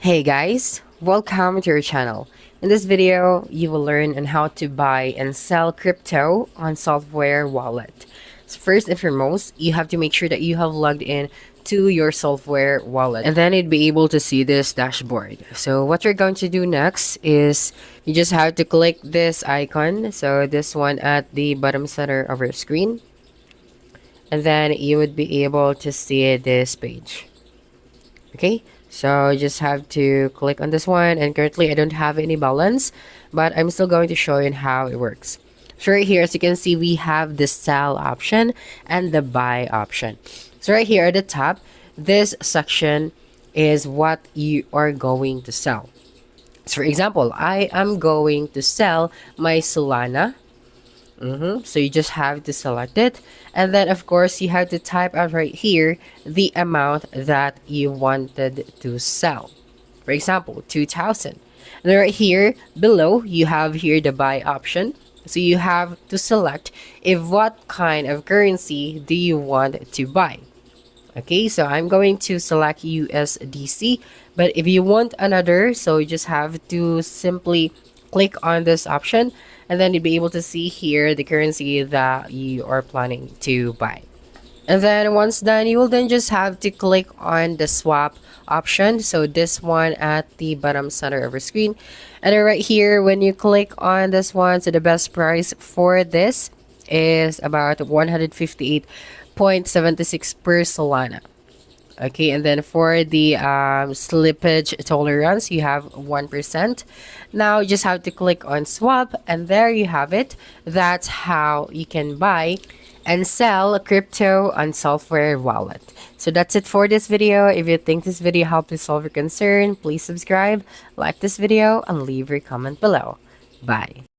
Hey guys, welcome to our channel. In this video, you will learn on how to buy and sell crypto on Solflare Wallet. So first and foremost, you have to make sure that you have logged in to your Solflare Wallet, and then you'd be able to see this dashboard. So what you're going to do next is you just have to click this icon, so this one at the bottom center of your screen, and then you would be able to see this page. Okay, so just have to click on this one, and currently I don't have any balance, but I'm still going to show you how it works. So right here, as you can see, we have the sell option and the buy option. So right here at the top, this section is what you are going to sell. So for example, I am going to sell my Solana. So you just have to select it, and then of course you have to type out right here the amount that you wanted to sell. For example, 2,000. And then right here below you have here the buy option. So you have to select if what kind of currency do you want to buy. Okay, so I'm going to select USDC, but if you want another, so you just have to simply click on this option, and then you'll be able to see here the currency that you are planning to buy. And then once done, you will then just have to click on the swap option, so this one at the bottom center of your screen. And then right here, when you click on this one, so the best price for this is about 158.76 per Solana. Okay, and then for the slippage tolerance, you have 1%. Now you just have to click on swap, and there you have it. That's how you can buy and sell crypto on Solflare Wallet. So that's it for this video. If you think this video helped you solve your concern, please subscribe, like this video, and leave your comment below. Bye.